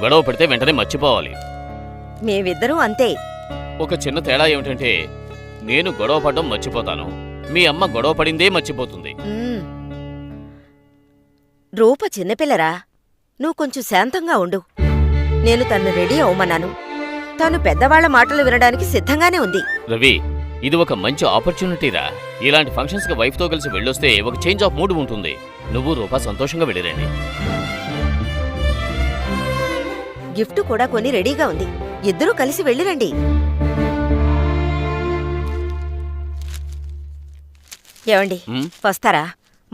గొడవ పడితే వెంటనే మర్చిపోవాలి. మేమిద్దరూ అంతే. ఒక చిన్న తేడా ఏమిటంటే నేను గొడవ పడడం మర్చిపోతాను, మీ అమ్మ గొడవ పడిందే మర్చిపోతుంది. రూప చిన్నపిల్లరా, నువ్వు కొంచెం శాంతంగా ఉండు. నేను తను రెడీ అవ్వమన్నాను. తాను పెద్దవాళ్ల మాటలు వినడానికి సిద్ధంగానే ఉంది. రవి, ఇది ఒక మంచి ఆపర్చునిటీరా. ఇలాంటి ఫంక్షన్స్ కి వైఫ్ తో కలిసి వెళ్ళొస్తే ఒక చేంజ్ ఆఫ్ మూడ్ ఉంటుంది. నువ్వు రూపా సంతోషంగా వెళ్ళిరండి. గిఫ్ట్ కూడా కొని రెడీగా ఉంది. ఇద్దరూ కలిసి వెళ్ళిరండి. ఏవండి, వస్తారా?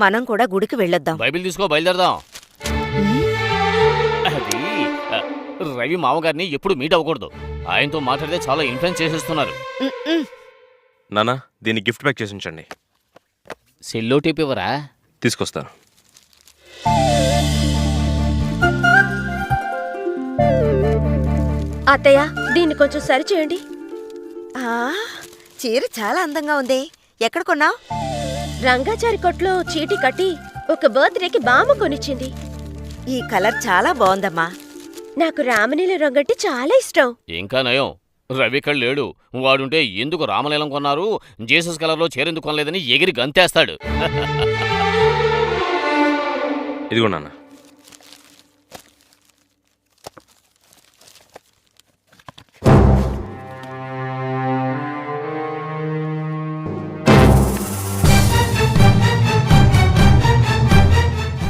మనం కూడా గుడికి వెళ్ళొద్దాం. బైబిల్ తీసుకో, బయలుదేరదాం. అది రవి మామగారిని ఎప్పుడు మీట్ అవ్వకూడదు. ఆయనతో మాట్లాడితే చాలా ఇన్ఫ్లుయెన్స్ చేసేస్తున్నారు. నానా, దీన్ని గిఫ్ట్ ప్యాక్ చేసి ఉంచండి. సెల్లో టేప్ ఇవ్వరా? తీసుకొస్తాను. అత్తయ్య, దీన్ని కొంచెం సరిచేయండి. చీర చాలా అందంగా ఉంది. ఎక్కడ కొన్నావు? రంగాచారి కొట్లో చీటీ కట్టి ఒక బర్త్డేకి బామ్మ కొనిచ్చింది. ఈ కలర్ చాలా బాగుందమ్మా. నాకు రామనీల రంగంటే చాలా ఇష్టం. ఇంకా నయం, రవి ఇక్కడ లేడు. వాడుంటే ఎందుకు రామలీలం కొన్నారు, జీసస్ కలర్లో చీరెందుకు కొనలేదని ఎగిరి గంతేస్తాడు. ఇదిగో నాన్న.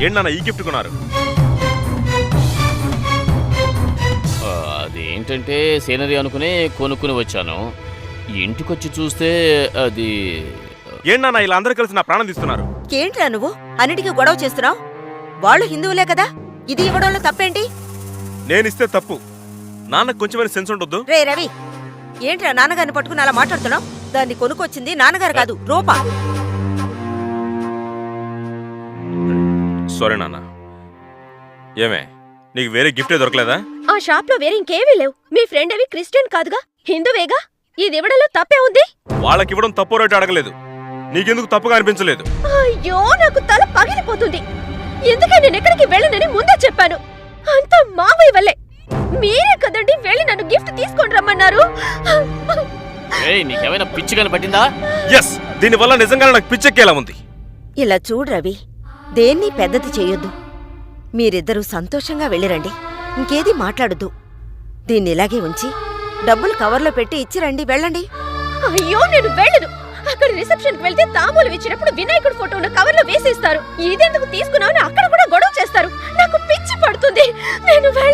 ఏంటన్నా ఈ గిఫ్ట్ కొన్నారు? అదేంటంటే సీనరీ అనుకునే కొనుక్కుని వచ్చాను. ఇంటికొచ్చి చూస్తే అది... ఏంటన్నా ఇలా అందరూ కలిసి నా ప్రాణం తీస్తున్నారు? ఏంట్రా నువ్వు అన్నిటికీ గొడవ చేస్తున్నావు? వాళ్ళు హిందువులే కదా, ఇది ఇవ్వడంలో తప్పేంటి? నేనిస్తే తప్పు, నాన్నకు కొంచెమైనా సెన్స్ ఉండొద్దు? రే రవి, ఏంట్రా నాన్నగారిని పట్టుకుని అలా మాట్లాడుతున్నావు? దాన్ని కొనుక్కొచ్చింది నాన్నగారు కాదు, రూపా. సారీ నాన్న. ఏమే, నీకు వేరే గిఫ్టే దొరకలేదా? ఆ షాప్ లో వేరే ఇంకేమీ లేవు. మీ ఫ్రెండ్ అవి క్రిస్టియన్ కాదుగా, హిందువేగా. ఇది ఇవ్వడంలో తప్పే ఉంది. వాళ్ళకి ఇవ్వడం తప్పు రేటు అడగలేదు. నీకెందుకు తప్పుగా అనిపించలేదు? అయ్యో, నాకు తల పగిలిపోతుంది. ఎందుకే నేను ఎక్కడికి వెళ్ళనని ముందే చెప్పాను. అంతా మావయ్య వల్లే. మీరే కదండి వెళ్ళి నన్ను గిఫ్ట్ తీసుకొని రమ్మన్నారు. నీకేమైనా పిచ్చి కనపట్టిందా? ఎస్, దీనివల్ల నిజంగానే నాకు పిచ్చెక్కేలా ఉంది. ఇలా చూడు రవి, దేన్ని పెద్దది చేయొద్దు. మీరిద్దరూ సంతోషంగా వెళ్ళిరండి. ఇంకేది మాట్లాడొద్దు. దీన్ని ఇలాగే ఉంచి డబ్బులు కవర్లో పెట్టి ఇచ్చిరండి. వెళ్ళండి. అయ్యో, నేను వెళ్ళను. అక్కడ రిసెప్షన్ కి వెళ్తే తాంబూలం ఇచ్చినప్పుడు వినాయకుడి ఫోటో ఉన్న కవర్లో వేసేస్తారు. ఇదెందుకు తీసుకున్నావని అక్కడ కూడా గొడవ చేస్తారు. నాకు పిచ్చి పడుతుంది. నేను వెళ్ళను.